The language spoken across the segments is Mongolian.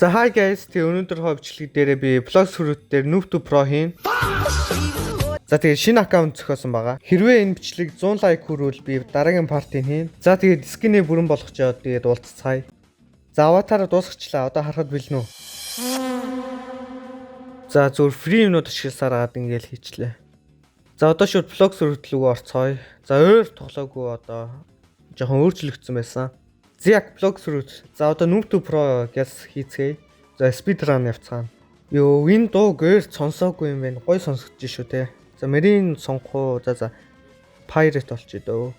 За hi guys, тэгээ өнөөдөр хөвчлэг дээрээ би Vlog Fruit дээр Noob to Pro хийн. За тэгээ шинэ аккаунт зохиосон байгаа. Хэрвээ энэ бичлэг 100 лайк хүрвэл би дараагийн партийг хийн. За тэгээ дискний бүрэн болгочоод тэгээд уулзцгаая. За аватараа дуусгачлаа. Одоо харахад бэлнэ үү? За зөв фри юмнууд ашигласараад ингээл хийчлээ. За одоо шууд Vlog Fruit рүү орцгоё. За өөр тоглоогүй одоо жоохон өөрчлөгдсөн байсан. Зяг Vlog Fruit. За одоо Noob to Pro гэж хийцгээе. За speedrun явцгаана. Йоо энэ дуу гэр сонсоогүй юм байна. Гой сонсогдож шүү те. За мэрийн сонгох уу. За pirate болчих дөө.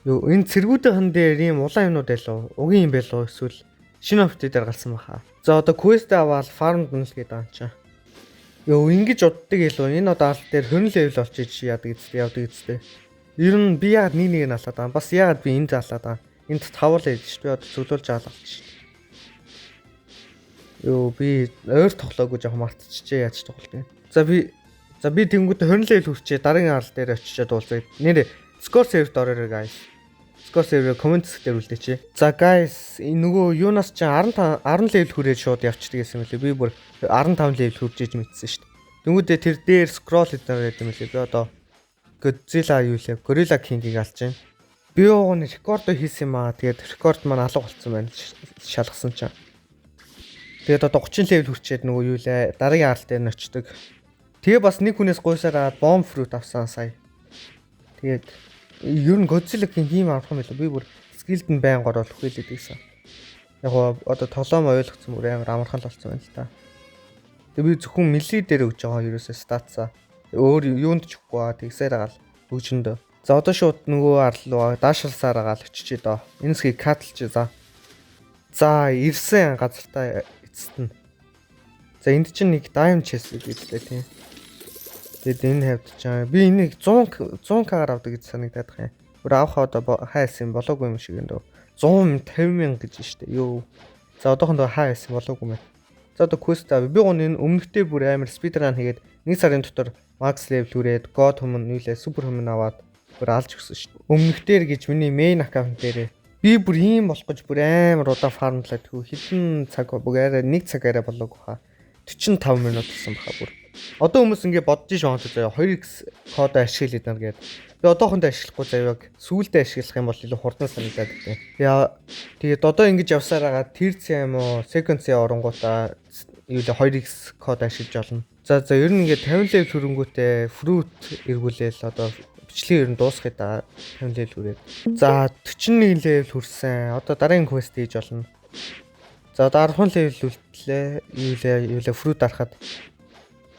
Йоо энэ цэргүүдийн дээр ийм улаан юмнууд байлаа. Угийн юм байлаа эсвэл шинэ офт дээр гарсан баха. За одоо quest аваад farm дүнс гэдэг юм чаа. Йоо ингэж уддаг илүү. Энэ одоо алт дээр 20 level болчих яадаг эцтэй явдаг эцтэй. Ер нь би яг нэг алаад байгаа. Бас яагаад би энд алаад байгаа. Энд тавал ээж шүү. Би одоо зөвлөж аалаа шүү. Йоо би өөр тоглоогүй жоох мартчихжээ яаж тоглох юм. За би тэнгууд 20 level хүрчээ дараагийн арал дээр очичоод уулзъя. Нэр Score server доороо guys. Score server comments дээр үлдээч. За guys энэ нөгөө юунаас ч 15 level хүрээд шууд явчихдаг гэсэн мөлий. Би бүр 15 level хүрчээж мэдсэн шүү. Тэнгүүдээ тэр дээр scroll хийдэг юм лээ. Би одоо Godzilla юу лээ? Gorilla King-ийг алж байна. Би уугны рекорд хийсэн юм аа. Тэгээд рекорд маань алга болсон байна. Шалгасан чинь. Тэгээд одоо 30 level хүрчээд нөгөө юу лээ? Дараагийн арал дээр нь очдөг. Тэгээ бас нэг хүнээс гуйсараад bomb fruit авсан сая. Тэгээд ер нь Godzilla King ийм авах юм билүү? Би бүр skilled нь байн гор болох хэлээд байсан. Яг одоо тоглоом ойлгоцсон бүр амар амархан л болсон байна л та. Тэгээд би зөвхөн melee дээр өгж байгаа ерөөсөө статсаа. Өөр юунд ч өгөхгүй тэгсээр агаал бүгжиндөө. За одоо шууд нөгөө арал руу даашрсаар агаал очичээ доо. Энэ схийг катлж за. За ирсэн газартаа эцэст нь. За энд чинь нэг diamond chest гэдэг лээ тийм. Тэгэд энэ хавьд чаа. Би энийг 100k-аар авдаг гэж санагдаад байгаа юм. Бүр авах одоо хайсан болоогүй юм шиг энэ дөө. 150,000 гэж штэ. Йоо. За одоохондоо хайсан болоогүй юм. За одоо quest авъя. Би гоо энэ өмнөхтэй бүр амар speedrun хийгээд 1 сарын дотор max level хүрээд god хүмүн нүлээ супер хүмүн аваад бүр алж өгсөн шүү дээ. Өмнөхдөр гэж миний main account дээр би бүр ийм болох гэж бүр амар удаа фармлаад хөө хэдэн цаг бүгээрээ 1 цаг арай болоогүй хаа 45 минут болсон баха бүр. Одоо хүмүүс ингэ бодож шоонт заяа 2x код ашиглаад байна гэдэг. Би одоохондоо ашиглахгүй заяаг сүүлдээ ашиглах юм бол илүү хурдан санагдаад байна. Яа тэгээд одоо ингэж явсаар байгаа тэрц юм уу sequence оронгуудаа юу л 2x код ашиглаж олно. За ер нь ингээд 50 level хөрөнгөтэй fruit эргүүлээл одоо бичлэг ер нь дуусгая да 50 level хүрээд. За 41 level хүрсэн. Одоо дараагийн quest хийж болно. За одоо 10 level үлдлээ. Юу лээ fruit арахад.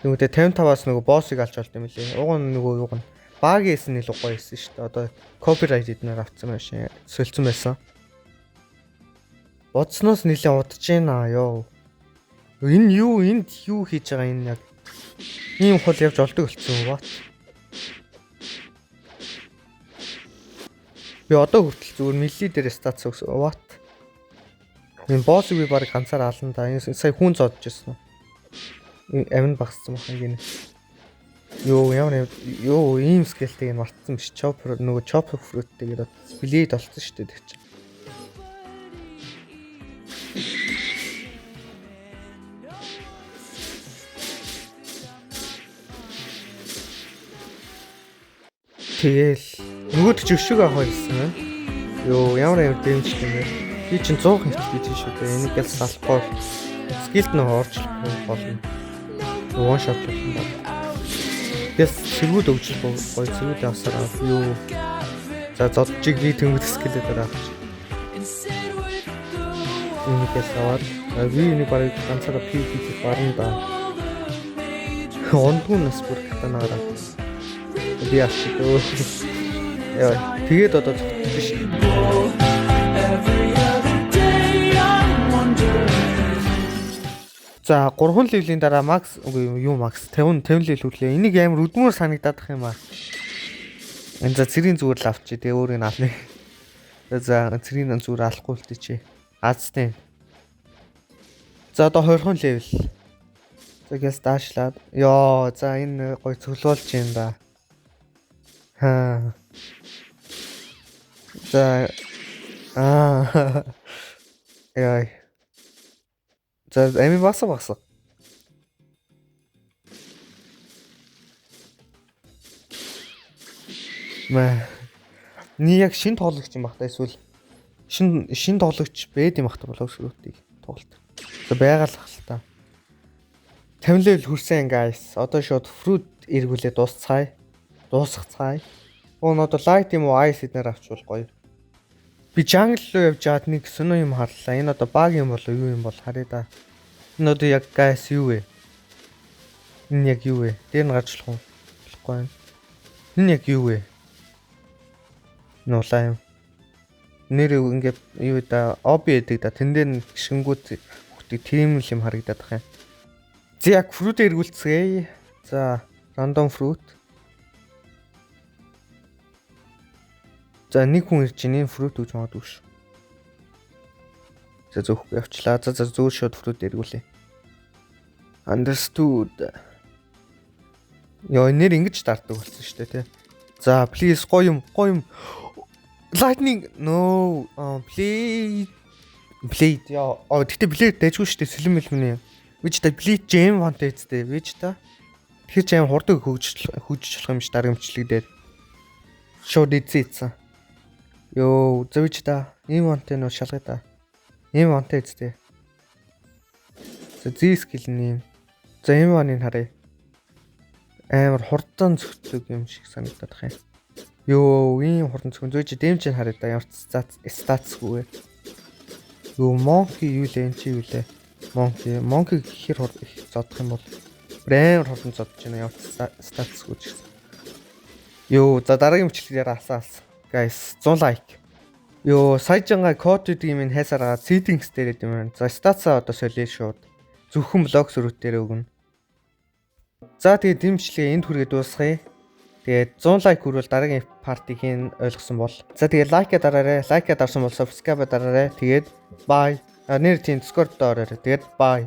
Тэгвэл 55-аас нөгөө боссыг алж болт юм лээ. Уг нь нөгөө юуг нь баг-ээс нь илүү гоё байсан шүү дээ. Одоо copyright эднэр авцсан байсан. Сөлцөн байсан. Бодсноос нэлээ удаж байна ёо. Энэ юу энд юу хийж байгаа энэ яг ийм хол явж олдог болцсон уу? Би одоо хүртэл зүгээр мили дээр статс өгсөн. What? Энэ боссыг би баг ганцаар ална да. Энэ сая хүн зодж ирсэн. Амин багссан бахан гинэ. Йоо ямар ёо ийм скелтийг нь мартсан биш. Chopper нөгөө chopper fruit-тэй гэдэг блейд олцсон шүү дээ тэг чи. Тэгэл нөгөөд ч өшөөг авах байсан байна. Йоо ямар дэмжтэй юм бэ? Би чинь 100 хэвч бий тийш үү. Энийг ял салахгүй скилд нь орчлох болно. One shot болно. Яс цэгүүд өгч гоё цэгүүд авсараа юу. За зодчиг би тэнгүүд скилдээр авч. Энийг ял аваад би энийг барыг ганцаараа PvP барна да. Ондгоноос бүр хатанаараа би авчихдөө. Яа, тэгээд одоо зогтчих шээ. За 3 level-ийн дараа max юу max 50 level хүрлээ. Энийг амар өдмөр санагдаад ах юм аа. Энэ за цэрийн зүгээр л авчи. Тэгээ өөрийг нь ална. За цэрийн зүгээр алахгүй л тийч. Азтай. За одоо 20 level. За гэс даашлаад. Йоо, за энэ гой цөглөөлж юм да. За Аа. Яа. За ами баса. Мэ. Ни яг шин тоглогч юм бах та эсвэл шин тоглогч бэд юм бах та болов шрүүтийг тоглолт. За байгаал хэл та. 50 level хүрсэн guys. Одоо шууд fruit эргүүлээ дуусгацгаая. Уун одоо light юм уу ice эднэр авчвал гоё. Би jungle руу явж чад нэг сонио юм харлаа. Энэ одоо баг юм болоо юу юм бол харъя да. Энэ одоо яг guys юу вэ? Энэ яг юу вэ? Дээр нь гарч болох уу? Болохгүй байна. Энэ яг юу вэ? Нулаа юм. Нэр ингээд юу да оби эдэг да. Тэн дээр нь гიშгэнгүүд хүүхдийг тийм л юм харагдаад байгаа юм. За яг fruit эргүүлцгээе. За random fruit. За нэг хүн ирж ийм fruit гэж магадгүй ш. За зөөхгүй явчлаа. За зөөр шууд fruit эргүүлээ. Understood. Яа нэр ингэж дарддаг болсон шүү дээ тий. За please гоё юм. Lightning no please. Яа тэгтээ blade дайжгүй шүү дээ сэлэн мэлмний. Вич та blade gem vantage-тэй вич та. Тэр ч аим хурдаг хөгжиж болох юм ш дарамжчлаг дээр. Шууд эзээцсэн. Йоо зөвч та ийм онтой нөө шалгая та. Ийм онтой эзтэй. За Z skill нь юм. За ийм оныг харъя. Амар хурдан зөвхөлөг юм шиг санагдаад байна. Йоо ийм хурдан зөвхөн зөвч дэмжийг харъя да. Ямар ч статсгүй. Йоо monkey юу лээ эн чи юу лээ. Monkey гэхэр хурд их зодох юм бол амар хурдан зодож байна. Ямар ч статсгүй ч гэсэн. Йоо за дараагийн бичлэгээр асаас. Guys 100 like. Йоо саяжанга код гэдэг юм хайсараа settings дээр гэдэг юм. За статсаа одоо солио шууд. Зөвхөн блок сүрүүт дээр өгнө. За тэгээд дэмжлэгээ энд хүргээ дуусгая. Тэгээд 100 like хүрвэл дараагийн партигийн ойлгосон бол. За тэгээд лайка дараарай. Лайка дарсан бол subscribe дараарай. Тэгээд bye. Нэр тийм Discord-д ороорой. Тэгээд bye.